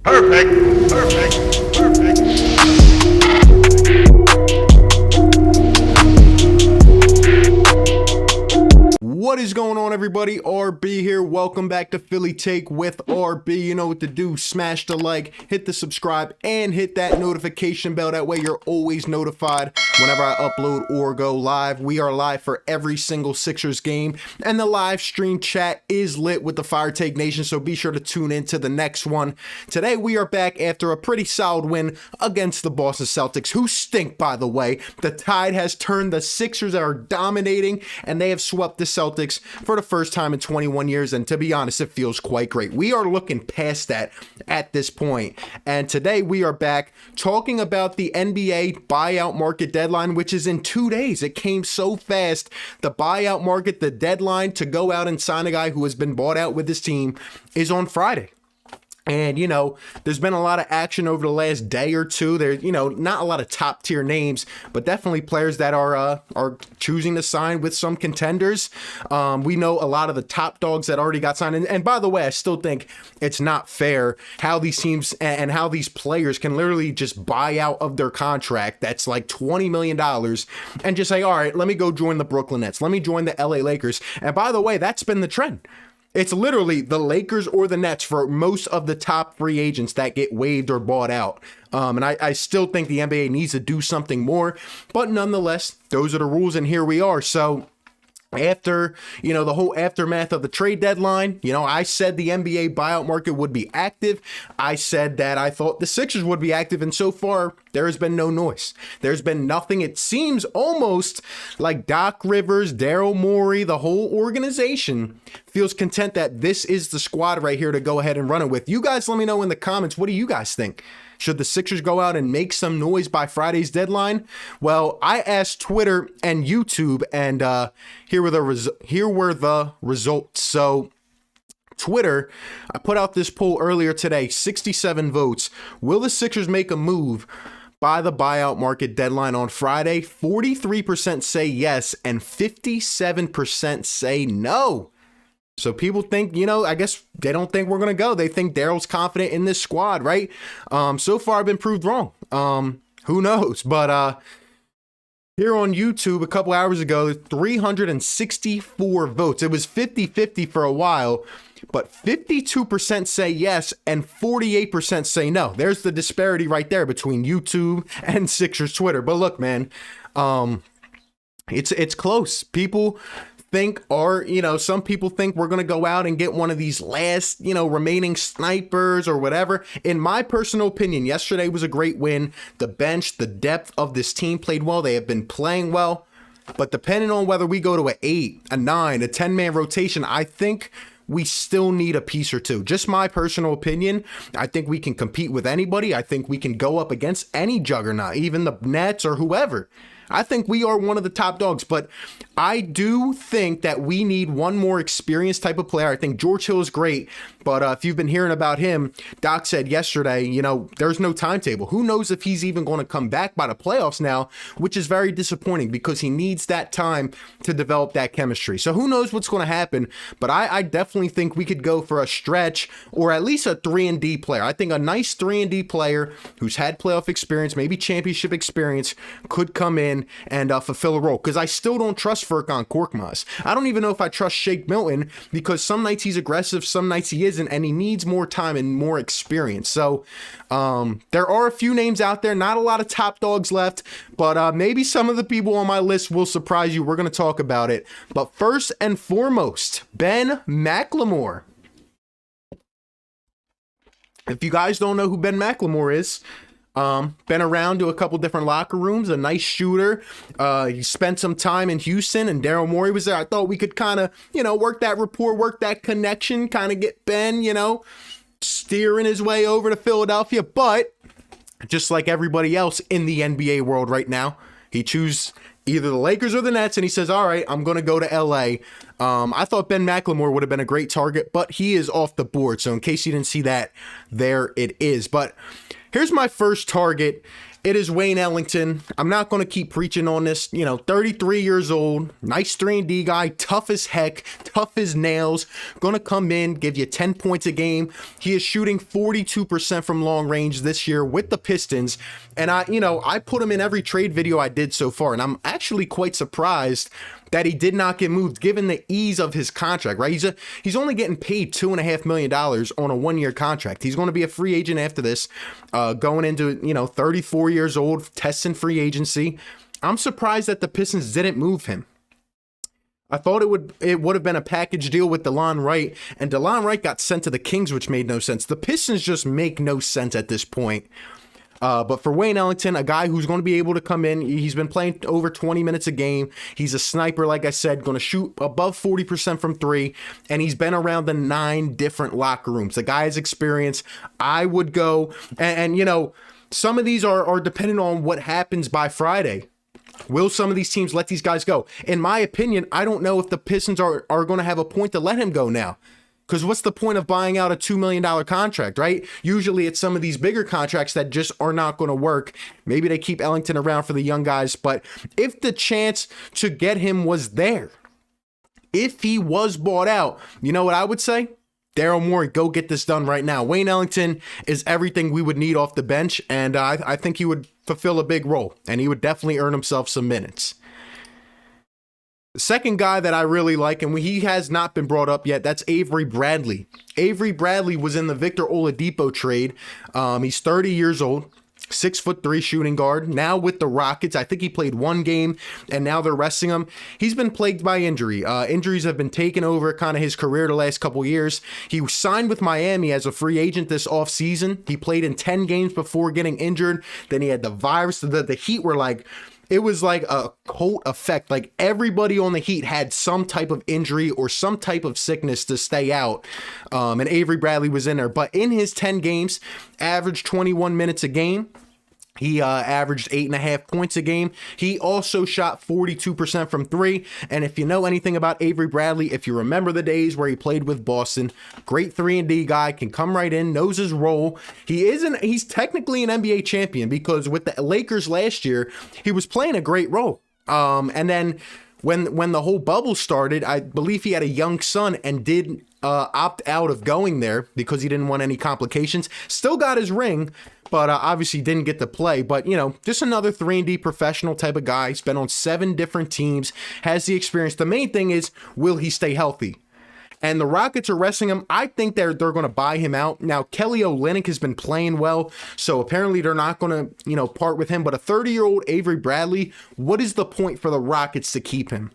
Perfect. Perfect. Perfect. What is going on, everybody? RB here. Welcome back to Philly Take with RB. You know what to do. Smash the like, hit the subscribe, and hit that notification bell. That way you're always notified whenever I upload or go live. We are live for every single Sixers game, and the live stream chat is lit with the Fire Take Nation, so be sure to tune in to the next one. Today we are back after a pretty solid win against the Boston Celtics, who stink, by the way. The tide has turned. The Sixers are dominating, and they have swept the Celtics for the first time in 21 years, and to be honest, it feels quite great. We are looking past that at this point, and today we are back talking about the NBA Buyout Market Deadline, which is in 2 days. It came so fast. The buyout market, the deadline to go out and sign a guy who has been bought out with his team, is on Friday. And, you know, there's been a lot of action over the last day or two. There's, you know, not a lot of top tier names, but definitely players that are choosing to sign with some contenders. We know a lot of the top dogs that already got signed. And by the way, I still think it's not fair how these teams and how these players can literally just buy out of their contract that's like $20 million and just say, all right, let me go join the Brooklyn Nets. Let me join the LA Lakers. And by the way, that's been the trend. It's literally the Lakers or the Nets for most of the top free agents that get waived or bought out. And I still think the NBA needs to do something more. But nonetheless, those are the rules, and here we are. So after, you know, the whole aftermath of the trade deadline, you know, I said the NBA buyout market would be active. I said that I thought the Sixers would be active, and so far there has been no noise. There's been nothing. It seems almost like Doc Rivers, Daryl Morey, the whole organization feels content that this is the squad right here to go ahead and run it with. You guys let me know in the comments, what do you guys think? Should the Sixers go out and make some noise by Friday's deadline? Well, I asked Twitter and YouTube, and here were the results. So Twitter, I put out this poll earlier today, 67 votes. Will the Sixers make a move by the buyout market deadline on Friday? 43% say yes, and 57% say no. So people think, you know, I guess they don't think we're going to go. They think Daryl's confident in this squad, right? So far I've been proved wrong. Who knows? But here on YouTube a couple hours ago, 364 votes. It was 50-50 for a while, but 52% say yes and 48% say no. There's the disparity right there between YouTube and Sixers Twitter. But look, man, it's close. People some people think we're going to go out and get one of these last, remaining snipers or whatever. In my personal opinion, yesterday was a great win. The bench, the depth of this team played well. They have been playing well, but depending on whether we go to an 8, a 9, a 10-man rotation, I think we still need a piece or two. Just my personal opinion. I think we can compete with anybody. I think we can go up against any juggernaut, even the Nets or whoever. I think we are one of the top dogs, but I do think that we need one more experienced type of player. I think George Hill is great, but if you've been hearing about him, Doc said yesterday, there's no timetable. Who knows if he's even going to come back by the playoffs now, which is very disappointing because he needs that time to develop that chemistry. So who knows what's going to happen, but I definitely think we could go for a stretch or at least a 3-and-D player. I think a nice 3-and-D player who's had playoff experience, maybe championship experience, could come in and fulfill a role, because I still don't trust Furkan Korkmaz. I don't even know if I trust Shake Milton, because some nights he's aggressive, some nights he isn't, and he needs more time and more experience. So there are a few names out there, not a lot of top dogs left, but maybe some of the people on my list will surprise you. We're going to talk about it. But first and foremost, Ben McLemore. If you guys don't know who Ben McLemore is, been around to a couple different locker rooms, a nice shooter. He spent some time in Houston, and Daryl Morey was there. I thought we could kind of, work that rapport, work that connection, kind of get Ben, steering his way over to Philadelphia. But just like everybody else in the NBA world right now, he chooses either the Lakers or the Nets, and he says, all right, I'm going to go to LA. I thought Ben McLemore would have been a great target, but he is off the board. So in case you didn't see that, there it is. But here's my first target, It is Wayne Ellington. I'm not going to keep preaching on this. 33 years old, nice 3-and-D guy, tough as heck, tough as nails. Going to come in, give you 10 points a game. He is shooting 42% from long range this year with the Pistons. And I put him in every trade video I did so far. And I'm actually quite surprised that he did not get moved given the ease of his contract, right? He's only getting paid $2.5 million on a 1-year contract. He's going to be a free agent after this, going into, 34 years old, testing free agency. I'm surprised that the Pistons didn't move him. I thought it would have been a package deal with DeLon Wright, and DeLon Wright got sent to the Kings, which made no sense. The Pistons just make no sense at this point. But for Wayne Ellington, a guy who's going to be able to come in, he's been playing over 20 minutes a game. He's a sniper, like I said, going to shoot above 40% from 3, and he's been around the 9 different locker rooms. The guy has experience. I would go, and some of these are dependent on what happens by Friday. Will some of these teams let these guys go? In my opinion, I don't know if the Pistons are going to have a point to let him go now. Because what's the point of buying out a $2 million contract, right? Usually it's some of these bigger contracts that just are not going to work. Maybe they keep Ellington around for the young guys. But if the chance to get him was there, if he was bought out, you know what I would say? Daryl Morey, go get this done right now. Wayne Ellington is everything we would need off the bench. And I think he would fulfill a big role. And he would definitely earn himself some minutes. The second guy that I really like, and he has not been brought up yet, that's Avery Bradley. Avery Bradley was in the Victor Oladipo trade. He's 30 years old, 6'3" shooting guard. Now with the Rockets, I think he played 1 game, and now they're resting him. He's been plagued by injury. Injuries have been taking over kind of his career the last couple years. He signed with Miami as a free agent this offseason. He played in 10 games before getting injured. Then he had the virus. The Heat were like... It was like a cult effect. Like everybody on the Heat had some type of injury or some type of sickness to stay out. And Avery Bradley was in there. But in his 10 games, averaged 21 minutes a game. He averaged 8.5 points a game. He also shot 42% from 3. And if you know anything about Avery Bradley, if you remember the days where he played with Boston, great 3-and-D guy, can come right in, knows his role. He's technically an NBA champion because with the Lakers last year, he was playing a great role. And then when the whole bubble started, I believe he had a young son and did opt out of going there because he didn't want any complications. Still got his ring, but obviously didn't get to play. But, just another 3-and-D professional type of guy. He's been on 7 different teams, has the experience. The main thing is, will he stay healthy? And the Rockets are resting him. I think they're going to buy him out. Now, Kelly Olynyk has been playing well, so apparently they're not going to, part with him. But a 30-year-old Avery Bradley, what is the point for the Rockets to keep him?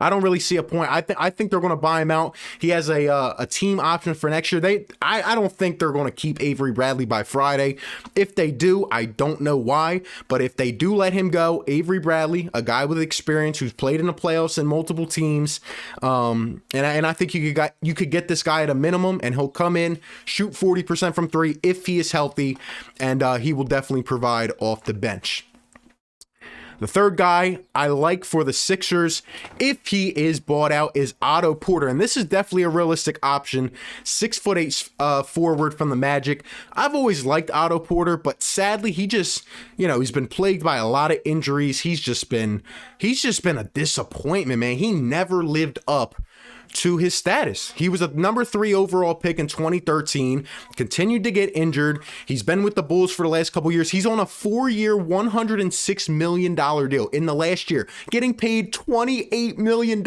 I don't really see a point. I think they're going to buy him out. He has a team option for next year. I don't think they're going to keep Avery Bradley by Friday. If they do, I don't know why. But if they do let him go, Avery Bradley, a guy with experience who's played in the playoffs in multiple teams, and I think you could get this guy at a minimum, and he'll come in, shoot 40% from 3 if he is healthy, and he will definitely provide off the bench. The third guy I like for the Sixers, if he is bought out, is Otto Porter. And this is definitely a realistic option. 6'8" forward from the Magic. I've always liked Otto Porter, but sadly, he just, he's been plagued by a lot of injuries. He's just been a disappointment, man. He never lived up to his status. He was a number 3 overall pick in 2013, continued to get injured. He's been with the Bulls for the last couple years. He's on a 4-year, $106 million deal in the last year, getting paid $28 million.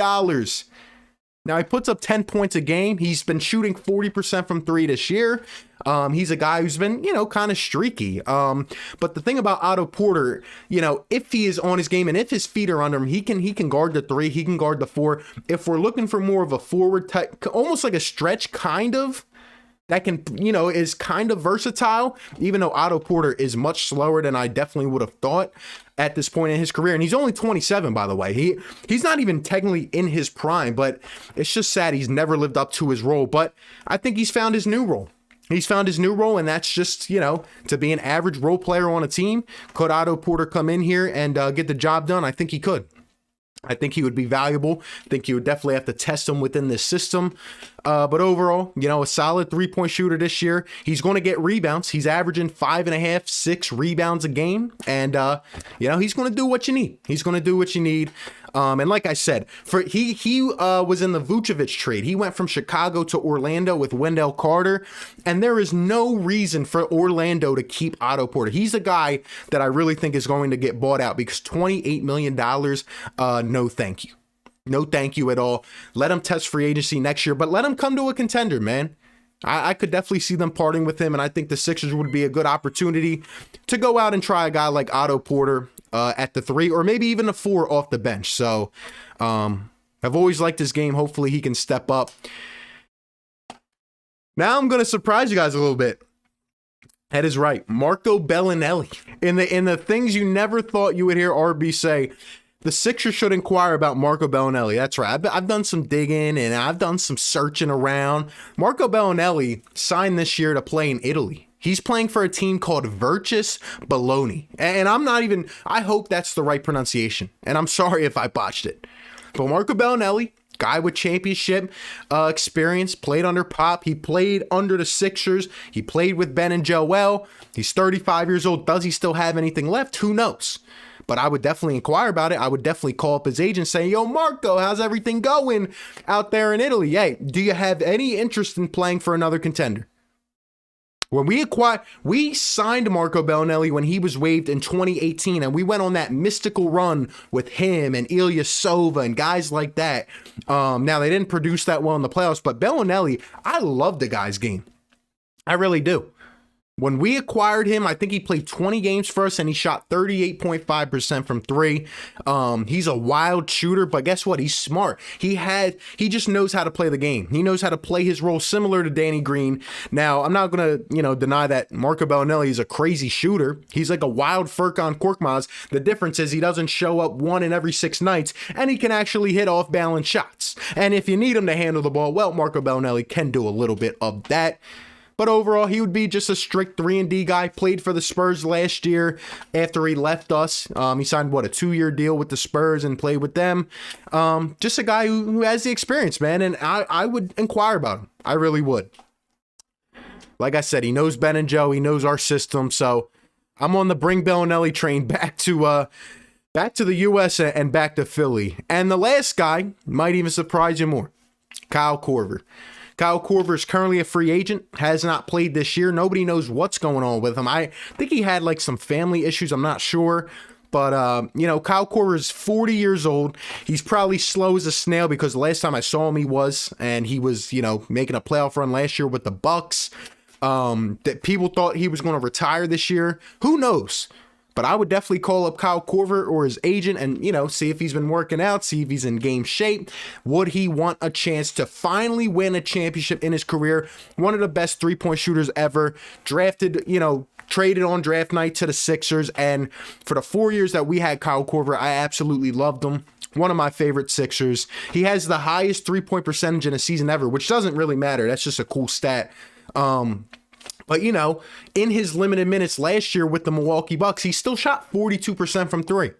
Now, he puts up 10 points a game. He's been shooting 40% from 3 this year. He's a guy who's been, kind of streaky. But the thing about Otto Porter, if he is on his game and if his feet are under him, he can guard the 3, he can guard the 4. If we're looking for more of a forward type, almost like a stretch kind of, that can, is kind of versatile, even though Otto Porter is much slower than I definitely would have thought at this point in his career. And he's only 27, by the way. He's not even technically in his prime, but it's just sad he's never lived up to his role. But I think he's found his new role. He's found his new role, and that's just, to be an average role player on a team. Could Otto Porter come in here and get the job done? I think he could. I think he would be valuable. I think you would definitely have to test him within this system. But overall, a solid 3-point shooter this year. He's going to get rebounds. He's averaging 5.5, 6 rebounds a game. And, he's going to do what you need. He's going to do what you need. And like I said, he was in the Vucevic trade. He went from Chicago to Orlando with Wendell Carter, and there is no reason for Orlando to keep Otto Porter. He's a guy that I really think is going to get bought out because $28 million, no thank you. No thank you at all. Let him test free agency next year, but let him come to a contender, man. I could definitely see them parting with him, and I think the Sixers would be a good opportunity to go out and try a guy like Otto Porter at the 3 or maybe even the 4 off the bench. So I've always liked his game. Hopefully he can step up. Now I'm going to surprise you guys a little bit. That is right. Marco Belinelli. In the things you never thought you would hear RB say, the Sixers should inquire about Marco Belinelli. That's right. I've done some digging and I've done some searching around. Marco Belinelli signed this year to play in Italy. He's playing for a team called Virtus Bologna. And I hope that's the right pronunciation. And I'm sorry if I botched it. But Marco Belinelli, guy with championship experience, played under Pop. He played under the Sixers. He played with Ben and Joel. He's 35 years old. Does he still have anything left? Who knows? But I would definitely inquire about it. I would definitely call up his agent saying, yo, Marco, how's everything going out there in Italy? Hey, do you have any interest in playing for another contender? When we signed Marco Belinelli when he was waived in 2018, and we went on that mystical run with him and Ilyasova and guys like that. Now, they didn't produce that well in the playoffs, but Belinelli, I love the guy's game. I really do. When we acquired him, I think he played 20 games for us and he shot 38.5% from 3. He's a wild shooter, but guess what? He's smart. He just knows how to play the game. He knows how to play his role similar to Danny Green. Now, I'm not going to, deny that Marco Belinelli is a crazy shooter. He's like a wild Furkan Korkmaz. The difference is he doesn't show up 1 in every 6 nights and he can actually hit off balance shots. And if you need him to handle the ball, well, Marco Belinelli can do a little bit of that. But overall, he would be just a strict 3-and-D guy. Played for the Spurs last year after he left us. He signed, a 2-year deal with the Spurs and played with them. Just a guy who has the experience, man. And I would inquire about him. I really would. Like I said, he knows Ben and Joe. He knows our system. So I'm on the bring Belinelli train back to the U.S. and back to Philly. And the last guy might even surprise you more. Kyle Korver. Kyle Korver is currently a free agent, has not played this year. Nobody knows what's going on with him. I think he had some family issues. I'm not sure. But, Kyle Korver is 40 years old. He's probably slow as a snail because the last time I saw him, he was making a playoff run last year with the Bucks. That people thought he was going to retire this year. Who knows? But I would definitely call up Kyle Korver or his agent and, see if he's been working out, see if he's in game shape. Would he want a chance to finally win a championship in his career? One of the best 3-point shooters ever. Drafted, traded on draft night to the Sixers. And for the 4 years that we had Kyle Korver, I absolutely loved him. One of my favorite Sixers. He has the highest 3-point percentage in a season ever, which doesn't really matter. That's just a cool stat. But, in his limited minutes last year with the Milwaukee Bucks, he still shot 42% from 3.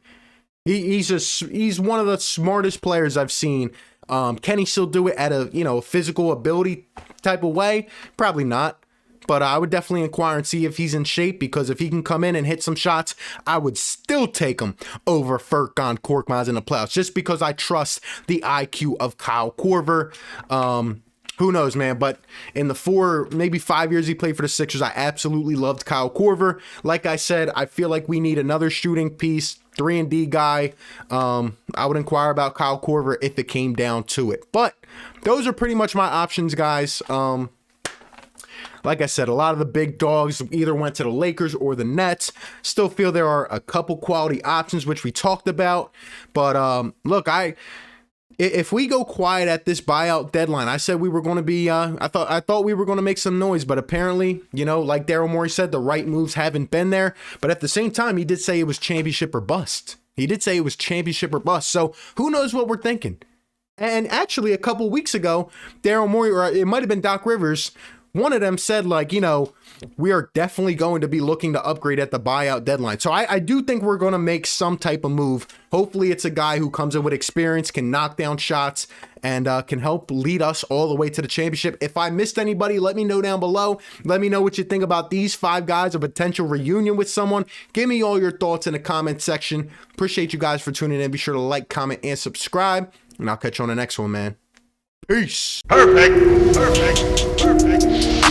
He's one of the smartest players I've seen. Can he still do it at a physical ability type of way? Probably not. But I would definitely inquire and see if he's in shape, because if he can come in and hit some shots, I would still take him over Furkan Korkmaz in the playoffs, just because I trust the IQ of Kyle Korver. Who knows, man? But in the 4, maybe 5 years he played for the Sixers, I absolutely loved Kyle Korver. Like I said, I feel like we need another shooting piece, 3-and-D guy. I would inquire about Kyle Korver if it came down to it. But those are pretty much my options, guys. Like I said, a lot of the big dogs either went to the Lakers or the Nets. Still feel there are a couple quality options, which we talked about. But look, if we go quiet at this buyout deadline, I said we were going to be, I thought we were going to make some noise, but apparently, like Daryl Morey said, the right moves haven't been there. But at the same time, he did say it was championship or bust. So who knows what we're thinking? And actually, a couple weeks ago, Daryl Morey, or it might have been Doc Rivers, one of them said, like, you know, we are definitely going to be looking to upgrade at the buyout deadline. So I do think we're going to make some type of move. Hopefully it's a guy who comes in with experience, can knock down shots, and can help lead us all the way to the championship. If I missed anybody, let me know down below. Let me know what you think about these 5 guys, a potential reunion with someone. Give me all your thoughts in the comment section. Appreciate you guys for tuning in. Be sure to like, comment, and subscribe. And I'll catch you on the next one, man. Peace. Perfect. Perfect. Perfect.